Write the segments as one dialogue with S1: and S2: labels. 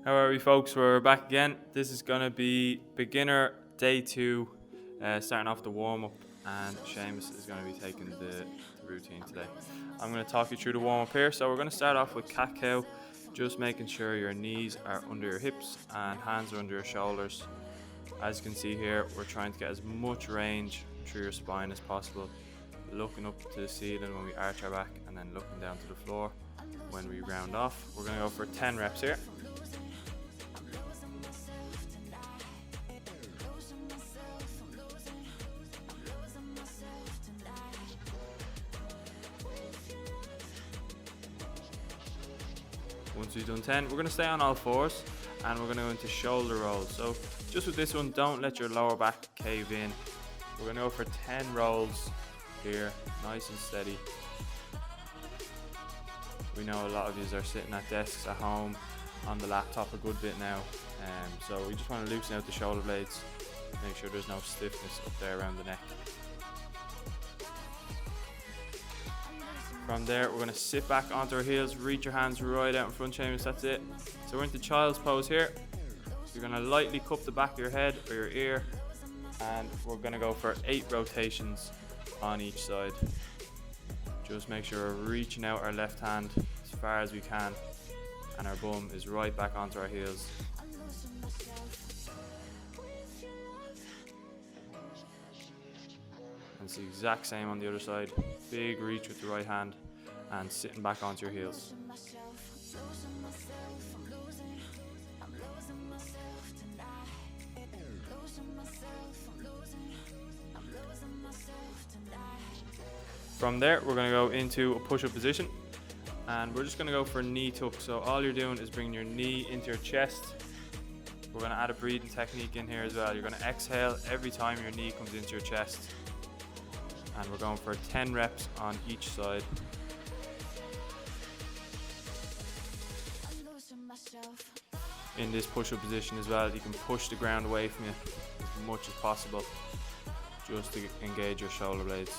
S1: How are we, folks? We're back again. This is going to be beginner day 2, starting off the warm-up, and Seamus is going to be taking the routine today. I'm going to talk you through the warm-up here. So we're going to start off with cat-cow, just making sure your knees are under your hips and hands are under your shoulders. As you can see here, we're trying to get as much range through your spine as possible, looking up to the ceiling when we arch our back and then looking down to the floor when we round off. We're going to go for 10 reps here. Once we've done 10, we're going to stay on all fours and we're going to go into shoulder rolls. So just with this one, don't let your lower back cave in. We're going to go for 10 rolls here, nice and steady. We know a lot of you are sitting at desks at home on the laptop a good bit now, so we just want to loosen out the shoulder blades, make sure there's no stiffness up there around the neck. From there, we're going to sit back onto our heels, reach your hands right out in front, Seamus, that's it. So we're into child's pose here. You're going to lightly cup the back of your head or your ear, and we're going to go for 8 rotations on each side. Just make sure we're reaching out our left hand as far as we can, and our bum is right back onto our heels. And it's the exact same on the other side. Big reach with the right hand and sitting back onto your heels. From there, we're going to go into a push-up position, and we're just going to go for a knee tuck. So all you're doing is bringing your knee into your chest. We're going to add a breathing technique in here as well. You're going to exhale every time your knee comes into your chest, and we're going for 10 reps on each side. In this push-up position as well, you can push the ground away from you as much as possible, just to engage your shoulder blades.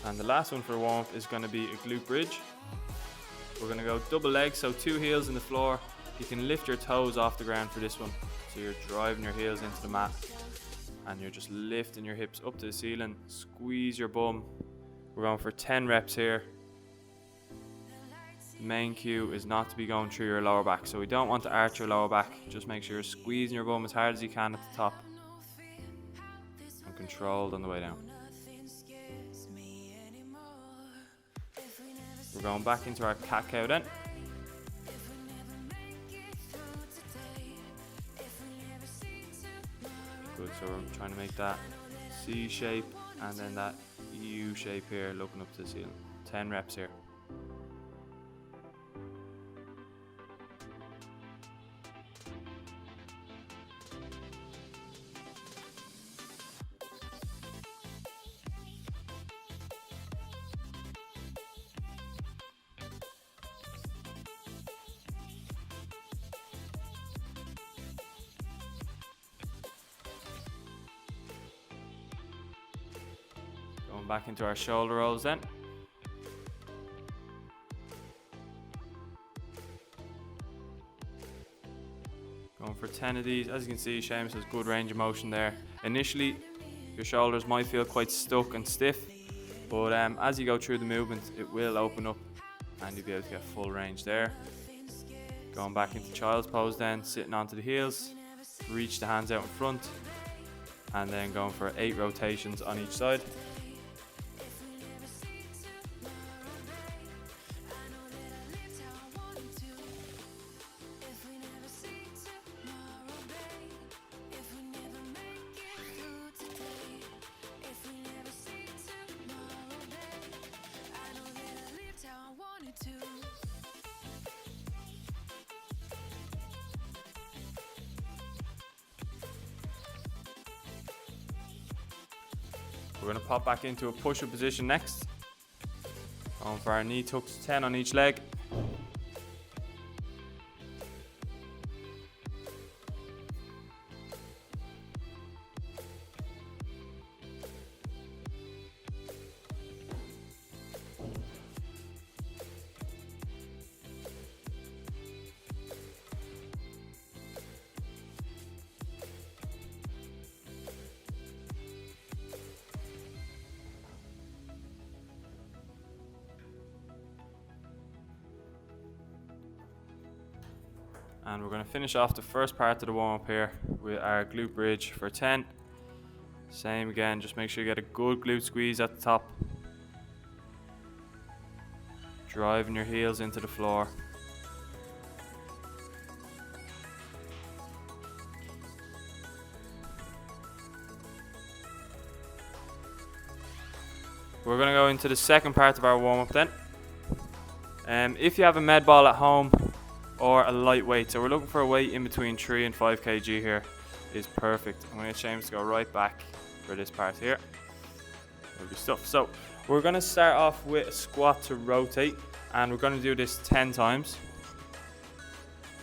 S1: And the last one for warm-up is going to be a glute bridge. We're going to go double legs, so 2 heels in the floor. You can lift your toes off the ground for this one. So you're driving your heels into the mat and you're just lifting your hips up to the ceiling. Squeeze your bum. We're going for 10 reps here. The main cue is not to be going through your lower back. So we don't want to arch your lower back. Just make sure you're squeezing your bum as hard as you can at the top and controlled on the way down. We're going back into our cat-cow then. Good, so we're trying to make that C shape and then that U shape here, looking up to the ceiling. 10 reps here. Going back into our shoulder rolls then. Going for 10 of these. As you can see, Seamus has good range of motion there. Initially, your shoulders might feel quite stuck and stiff, but as you go through the movement, it will open up and you'll be able to get full range there. Going back into child's pose then, sitting onto the heels, reach the hands out in front, and then going for 8 rotations on each side. We're going to pop back into a push-up position next. Going for our knee tucks, 10 on each leg. And we're going to finish off the first part of the warm up here with our glute bridge for 10. Same again, just make sure you get a good glute squeeze at the top. Driving your heels into the floor. We're going to go into the second part of our warm up then. If you have a med ball at home or a light weight, so we're looking for a weight in between 3 and 5 kg here, is perfect. I'm going to get Seamus to go right back for this part here. Lovely stuff. So we're going to start off with a squat to rotate, and we're going to do this 10 times.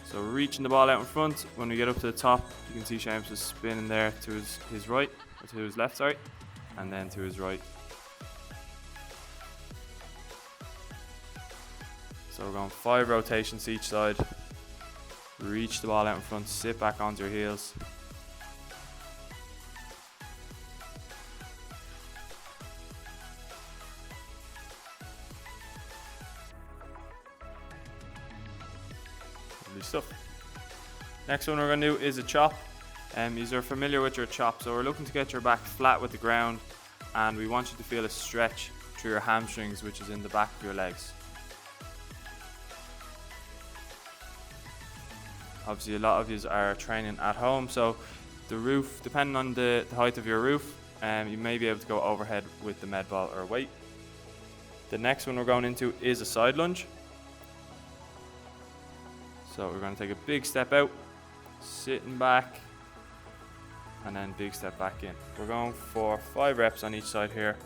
S1: So we're reaching the ball out in front. When we get up to the top, you can see Seamus is spinning there to his right, or to his left, sorry, and then to his right. So we're going 5 rotations each side. Reach the ball out in front, sit back onto your heels. Lovely stuff. Next one we're going to do is a chop. You are familiar with your chop, so we're looking to get your back flat with the ground, and we want you to feel a stretch through your hamstrings, which is in the back of your legs. Obviously a lot of you are training at home, so the roof, depending on the height of your roof, you may be able to go overhead with the med ball or weight. The next one we're going into is a side lunge. So we're going to take a big step out, sitting back, and then big step back in. We're going for 5 reps on each side here.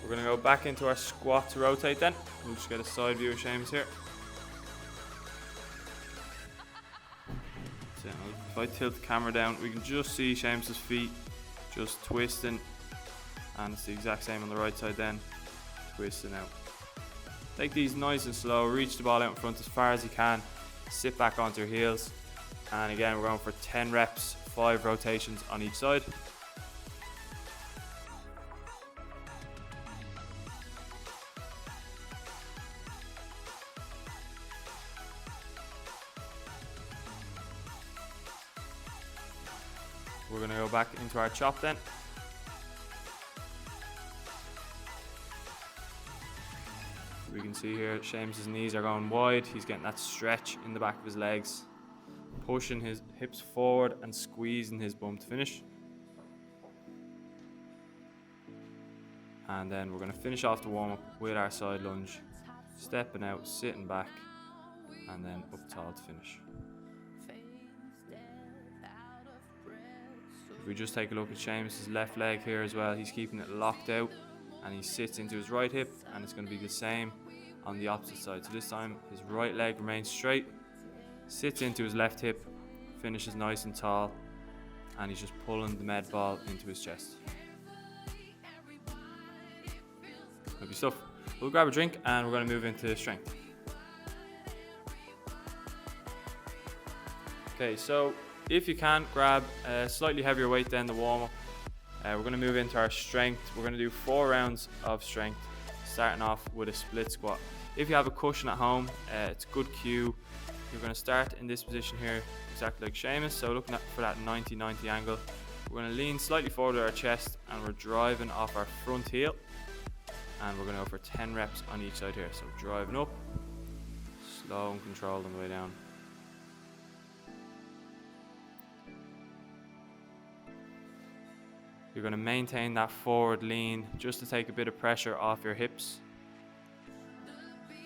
S1: We're going to go back into our squat to rotate then. We'll just get a side view of Seamus here. So if I tilt the camera down, we can just see Seamus' feet just twisting, and it's the exact same on the right side then, twisting out. Take these nice and slow, reach the ball out in front as far as you can, sit back onto your heels, and again we're going for 10 reps, 5 rotations on each side. We're going to go back into our chop then. We can see here Seamus' knees are going wide. He's getting that stretch in the back of his legs, pushing his hips forward and squeezing his bum to finish. And then we're going to finish off the warm up with our side lunge, stepping out, sitting back, and then up tall to finish. If we just take a look at Seamus' left leg here as well, he's keeping it locked out, and he sits into his right hip, and it's going to be the same on the opposite side. So this time his right leg remains straight, sits into his left hip, finishes nice and tall, and he's just pulling the med ball into his chest. Lovely stuff. We'll grab a drink and we're going to move into strength. Okay, so if you can, grab a slightly heavier weight than the warm-up. We're going to move into our strength. We're going to do 4 rounds of strength, starting off with a split squat. If you have a cushion at home, it's a good cue. You're going to start in this position here, exactly like Seamus, so looking for that 90-90 angle. We're going to lean slightly forward with our chest, and we're driving off our front heel, and we're going to go for 10 reps on each side here. So driving up, slow and controlled on the way down. You're going to maintain that forward lean just to take a bit of pressure off your hips,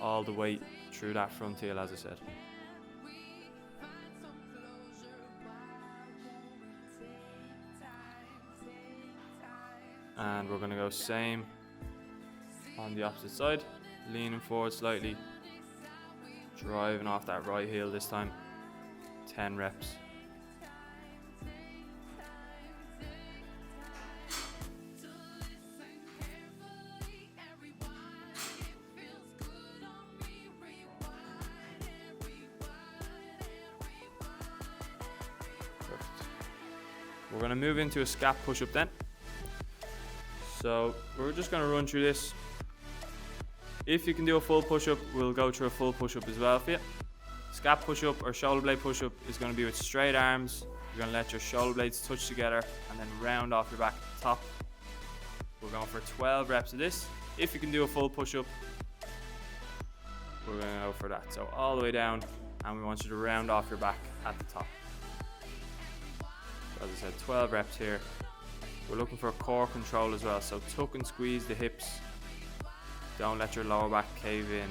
S1: all the way through that front heel, as I said. And we're going to go same on the opposite side, leaning forward slightly, driving off that right heel this time, 10 reps. We're going to move into a scap push-up then. So we're just going to run through this. If you can do a full push-up, we'll go through a full push-up as well for you. Scap push-up or shoulder blade push-up is going to be with straight arms. You're going to let your shoulder blades touch together and then round off your back at the top. We're going for 12 reps of this. If you can do a full push-up, we're going to go for that. So all the way down, and we want you to round off your back at the top. So as I said, 12 reps here. We're looking for core control as well. So tuck and squeeze the hips. Don't let your lower back cave in.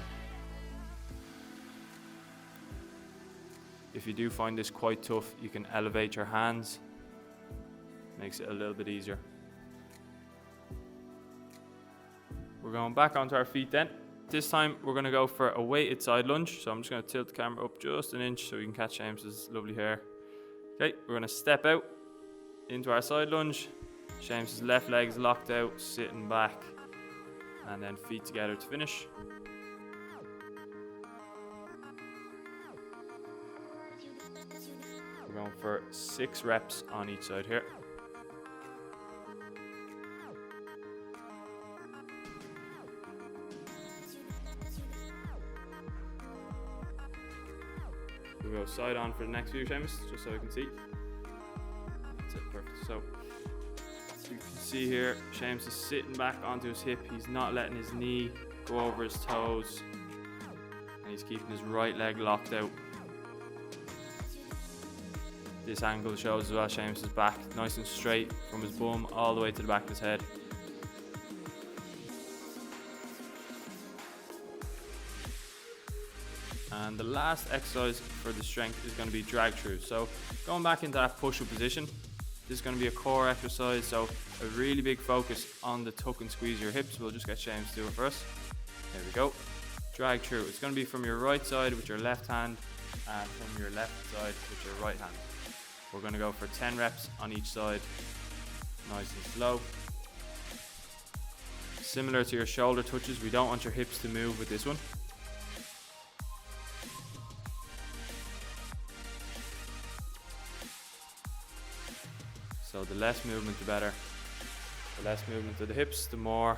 S1: If you do find this quite tough, you can elevate your hands. Makes it a little bit easier. We're going back onto our feet then. This time we're going to go for a weighted side lunge. So I'm just going to tilt the camera up just an inch so you can catch James's lovely hair. Okay, we're going to step out into our side lunge. James's left leg is locked out, sitting back, and then feet together to finish. We're going for 6 reps on each side here. We'll go side on for the next few, Seamus, just so I can see. That's it, perfect. So you can see here, Seamus is sitting back onto his hip. He's not letting his knee go over his toes, and he's keeping his right leg locked out. This angle shows as well Seamus' back nice and straight from his bum all the way to the back of his head. And the last exercise for the strength is going to be drag through. So going back into that push-up position, this is going to be a core exercise, so a really big focus on the tuck and squeeze your hips. We'll just get Seamus to do it first. There we go. Drag through. It's going to be from your right side with your left hand and from your left side with your right hand. We're going to go for 10 reps on each side, nice and slow. Similar to your shoulder touches, we don't want your hips to move with this one. So the less movement, the better. The less movement of the hips, the more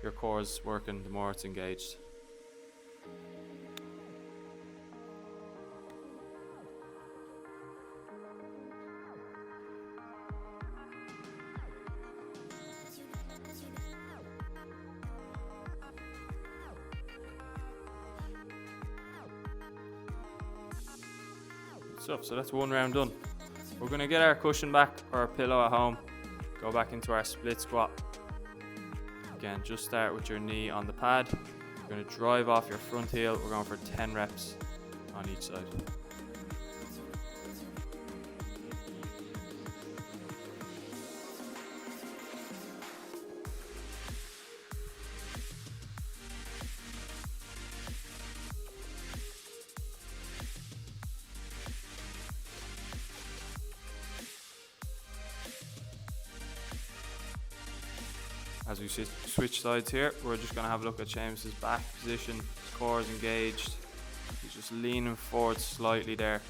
S1: your core is working, the more it's engaged. Good stuff, so that's one round done. We're going to get our cushion back or our pillow at home, go back into our split squat. Again, just start with your knee on the pad. You're going to drive off your front heel. We're going for 10 reps on each side. As we switch sides here, we're just going to have a look at Seamus' back position. His core is engaged. He's just leaning forward slightly there.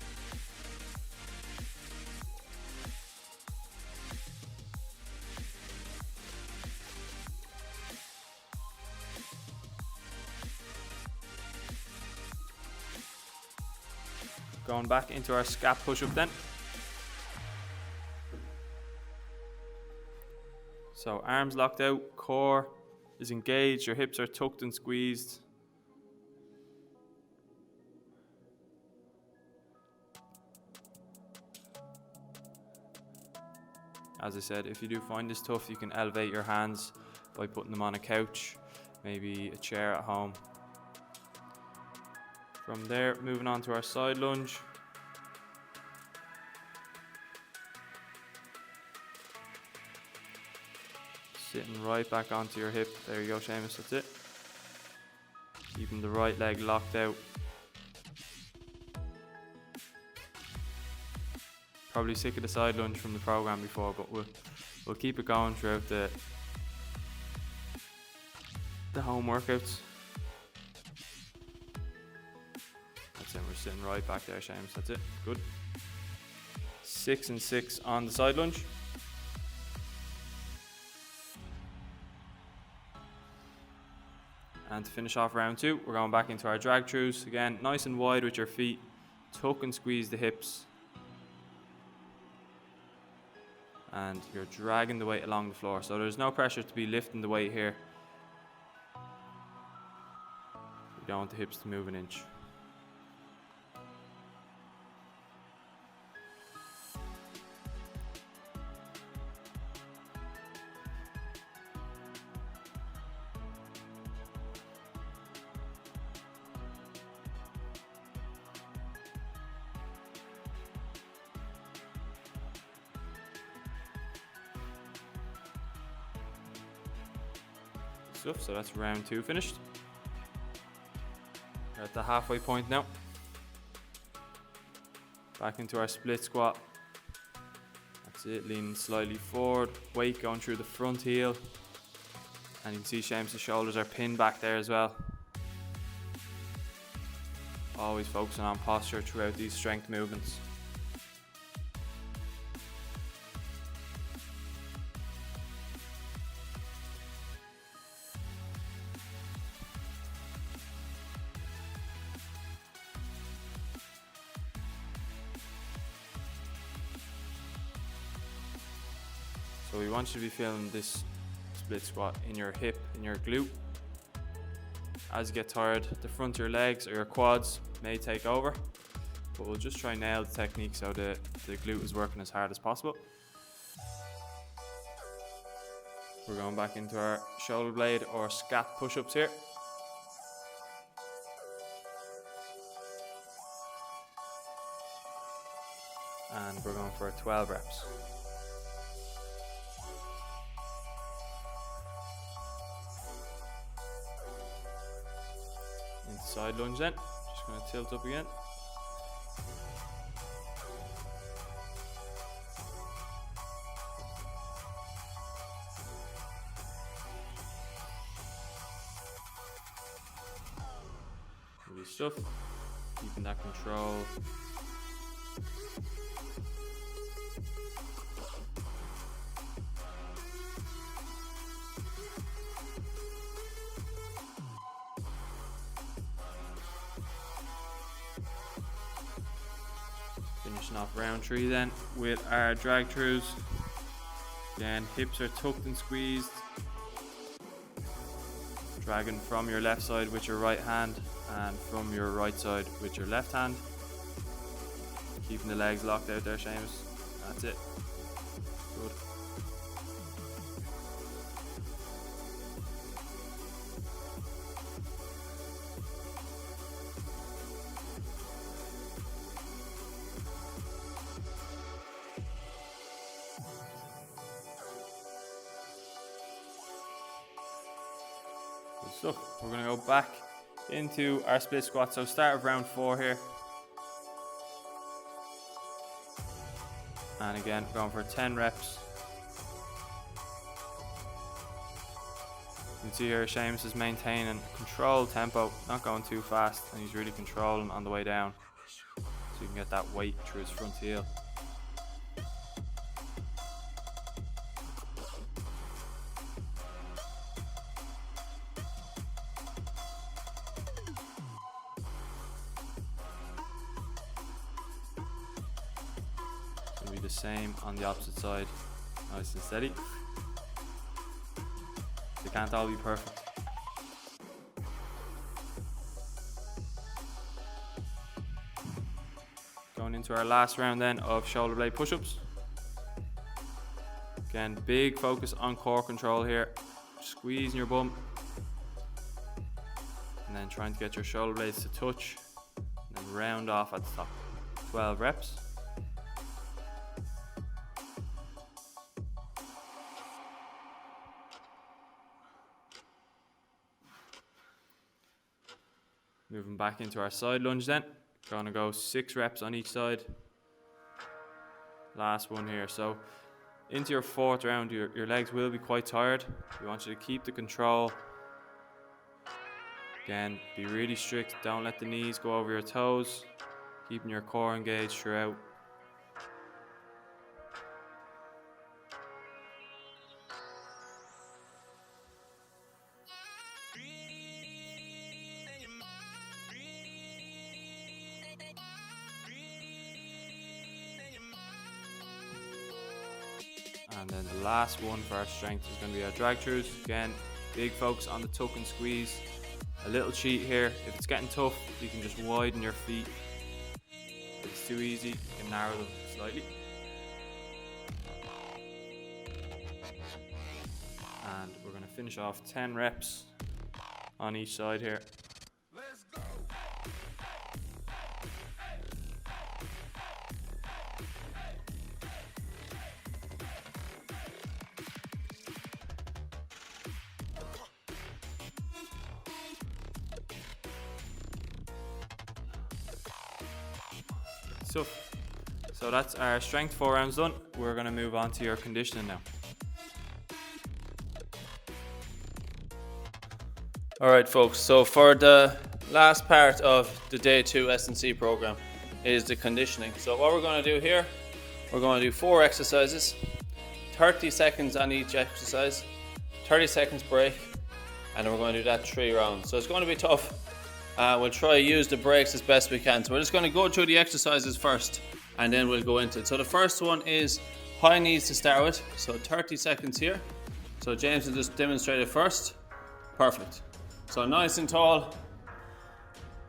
S1: Going back into our scap push-up then. So arms locked out, core is engaged, your hips are tucked and squeezed. As I said, if you do find this tough, you can elevate your hands by putting them on a couch, maybe a chair at home. From there, moving on to our side lunge. Sitting right back onto your hip. There you go, Seamus, that's it. Keeping the right leg locked out. Probably sick of the side lunge from the program before, but we'll keep it going throughout the home workouts. That's it, we're sitting right back there, Seamus, that's it, good. 6 and 6 on the side lunge. And to finish off round 2, we're going back into our drag throughs. Again, nice and wide with your feet. Tuck and squeeze the hips. And you're dragging the weight along the floor. So there's no pressure to be lifting the weight here. You don't want the hips to move an inch. So that's round 2 finished. We're at the halfway point now. Back into our split squat. That's it, leaning slightly forward, weight going through the front heel. And you can see Seamus' shoulders are pinned back there as well. Always focusing on posture throughout these strength movements. So we want you to be feeling this split squat in your hip, in your glute. As you get tired, the front of your legs or your quads may take over, but we'll just try and nail the technique so the glute is working as hard as possible. We're going back into our shoulder blade or scat push-ups here. And we're going for 12 reps. Into side lunge then, just going to tilt up again. Good stuff, keeping that control. Finishing off round 3 then with our drag throughs. Again, hips are tucked and squeezed. Dragging from your left side with your right hand and from your right side with your left hand. Keeping the legs locked out there, Seamus. That's it. Good. Good stuff. We're going to go back into our split squat. So start of round 4 here. And again, going for 10 reps. You can see here Seamus is maintaining controlled tempo, not going too fast, and he's really controlling on the way down. So you can get that weight through his front heel. The same on the opposite side, nice and steady. They can't all be perfect. Going into our last round then of shoulder blade push-ups. Again, big focus on core control here, squeezing your bum and then trying to get your shoulder blades to touch and then round off at the top. 12 reps. Moving back into our side lunge then. Gonna go 6 reps on each side. Last one here. So into your 4th round, your legs will be quite tired. We want you to keep the control. Again, be really strict. Don't let the knees go over your toes. Keeping your core engaged throughout. And then the last one for our strength is going to be our drag throughs. Again, big focus on the tuck and squeeze. A little cheat here, if it's getting tough, you can just widen your feet. If it's too easy, you can narrow them slightly. And we're going to finish off 10 reps on each side here.
S2: Let's go.
S1: So that's our strength 4 rounds done. We're going to move on to your conditioning now.
S3: Alright folks, so for the last part of the day 2 S&C program is the conditioning. So what we're going to do here, we're going to do 4 exercises, 30 seconds on each exercise, 30 seconds break, and then we're going to do that 3 rounds. So it's going to be tough. We'll try to use the breaks as best we can. So we're just going to go through the exercises first and then we'll go into it. So the first one is high knees to start with. So 30 seconds here. So James will just demonstrate it first. Perfect. So nice and tall,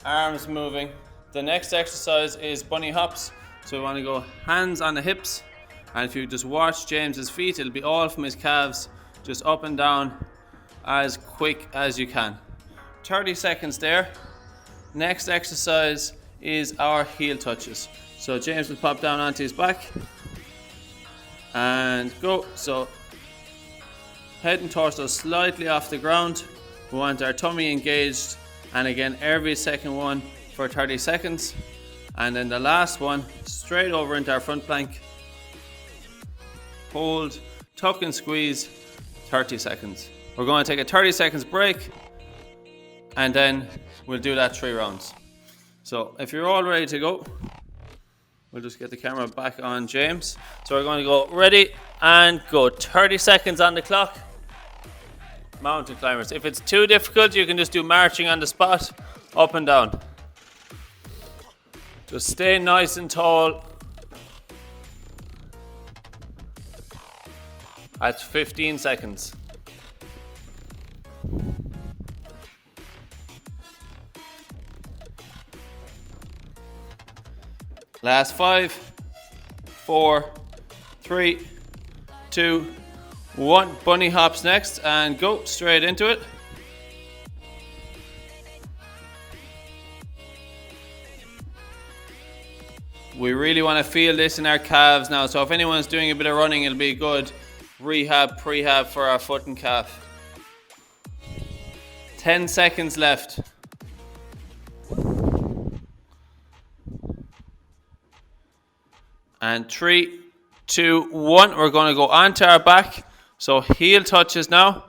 S3: arms moving. The next exercise is bunny hops. So we want to go hands on the hips. And if you just watch James's feet, it'll be all from his calves, just up and down as quick as you can. 30 seconds there. Next exercise is our heel touches. So James will pop down onto his back and go. So head and torso slightly off the ground. We want our tummy engaged, and again every second one for 30 seconds. And then the last one, straight over into our front plank. Hold, tuck and squeeze, 30 seconds. We're going to take a 30 seconds break and then we'll do that 3 rounds. So if you're all ready to go, we'll just get the camera back on James. So we're going to go ready and go. 30 seconds on the clock. Mountain climbers. If it's too difficult, you can just do marching on the spot, up and down. Just stay nice and tall. At 15 seconds. Last 5, 4, 3, 2, 1. Bunny hops next and go straight into it. We really want to feel this in our calves now. So if anyone's doing a bit of running, it'll be good rehab, prehab for our foot and calf. 10 seconds left. And 3, 2, 1. We're going to go onto our back. So heel touches now.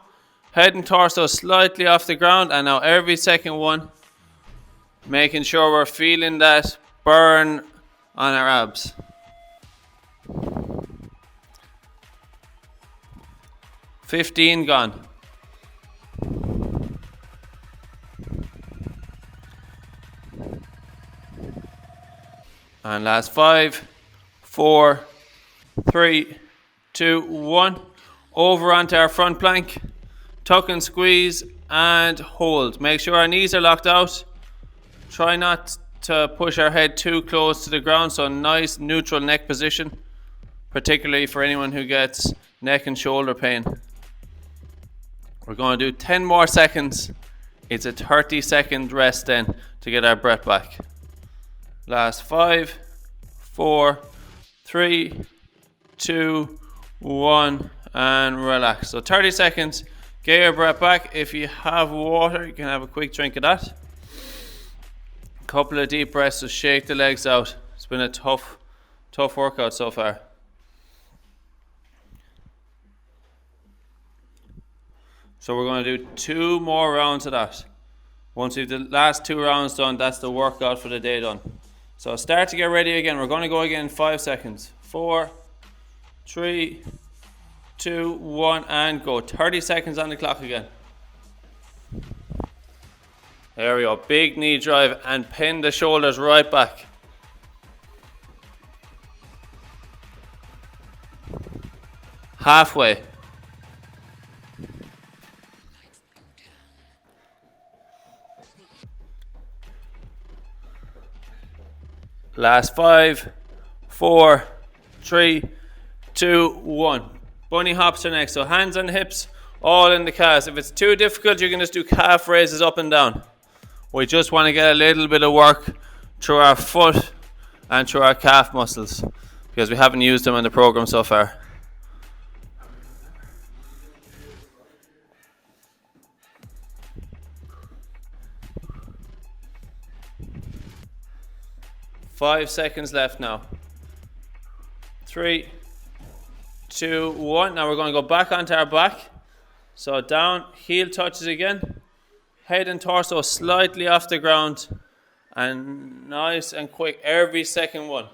S3: Head and torso slightly off the ground. And now every second one, making sure we're feeling that burn on our abs. $15 gone. And last 5, 4, 3, 2, 1. Over onto our front plank. Tuck and squeeze and hold. Make sure our knees are locked out. Try not to push our head too close to the ground. So nice neutral neck position. Particularly for anyone who gets neck and shoulder pain. We're going to do 10 more seconds. It's a 30-second rest then to get our breath back. Last 5, 4, 3, 2, 1, and relax. So 30 seconds, get your breath back. If you have water, you can have a quick drink of that. Couple of deep breaths to shake the legs out. It's been a tough workout so far. So we're going to do 2 more rounds of that. Once we've the last 2 rounds done, that's the workout for the day done. So start to get ready again. We're going to go again in 5 seconds. 4, 3, 2, 1, and go. 30 seconds on the clock again. There we go. Big knee drive and pin the shoulders right back. halfway. Last 5, 4, 3, 2, 1. Bunny hops are next. So hands on hips, all in the calves. If it's too difficult, you can just do calf raises up and down. We just want to get a little bit of work through our foot and through our calf muscles because we haven't used them in the program so far. Five seconds left now. 3, 2, 1. Now we're going to go back onto our back. So down, heel touches again. Head and torso slightly off the ground. And nice and quick every second one.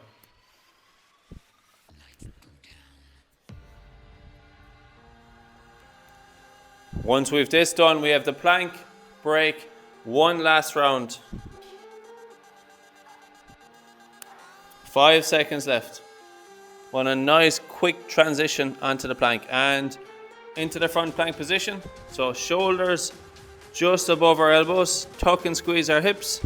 S3: Once we've this done, we have the plank, break, one last round. 5 seconds left. Want a nice quick transition onto the plank and into the front plank position. So shoulders just above our elbows, tuck and squeeze our hips.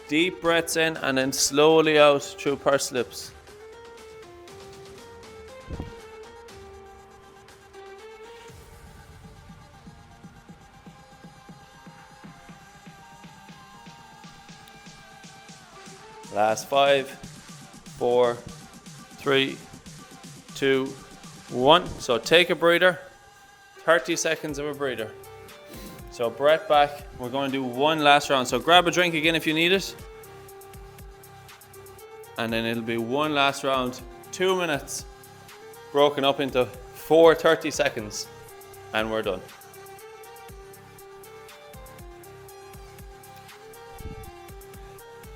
S3: Deep breaths in and then slowly out through pursed lips. Last 5, 4, 3, 2, 1. So take a breather, 30 seconds of a breather. So breath back, we're going to do one last round. So grab a drink again if you need it. And then it'll be one last round, 2 minutes, broken up into 4 30 seconds, and we're done.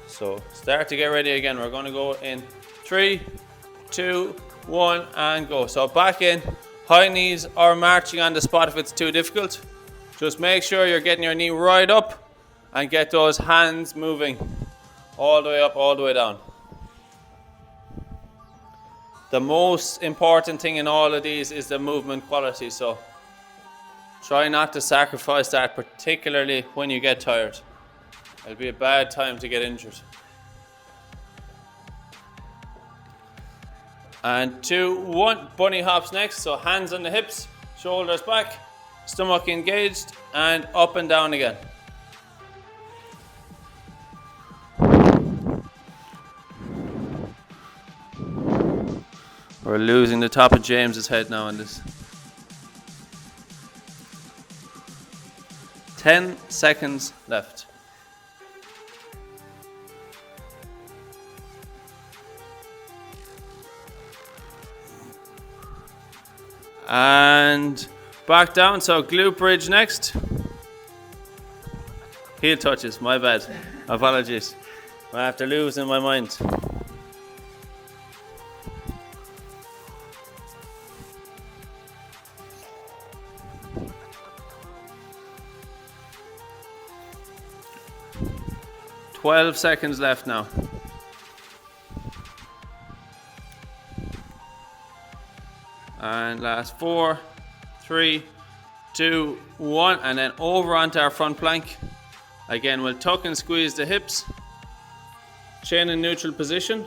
S3: So start to get ready again. We're going to go in 3, 2, 1 and go. So back in, high knees or marching on the spot if it's too difficult. Just make sure you're getting your knee right up and get those hands moving all the way up, all the way down. The most important thing in all of these is the movement quality. So try not to sacrifice that, particularly when you get tired. It'll be a bad time to get injured. And 2, 1, bunny hops next. So hands on the hips, shoulders back, stomach engaged, and up and down again. We're losing the top of James's head now on this. 10 seconds left. And back down, so glute bridge next. Heel touches, my bad. Apologies. I have to lose in my mind. $12 seconds left now. And last 4, 3, 2, 1, and then over onto our front plank. Again, we'll tuck and squeeze the hips, chin in neutral position,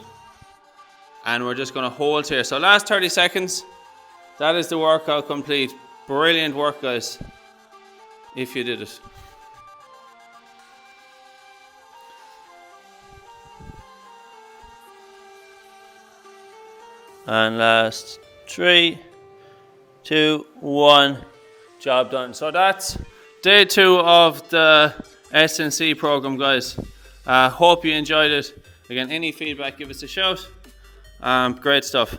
S3: and we're just going to hold here. So last 30 seconds, that is the workout complete. Brilliant work, guys, if you did it. And last 3, 2, 1, job done. So that's day 2 of the S&C program, guys. Hope you enjoyed it. Again, any feedback, give us a shout. Great stuff.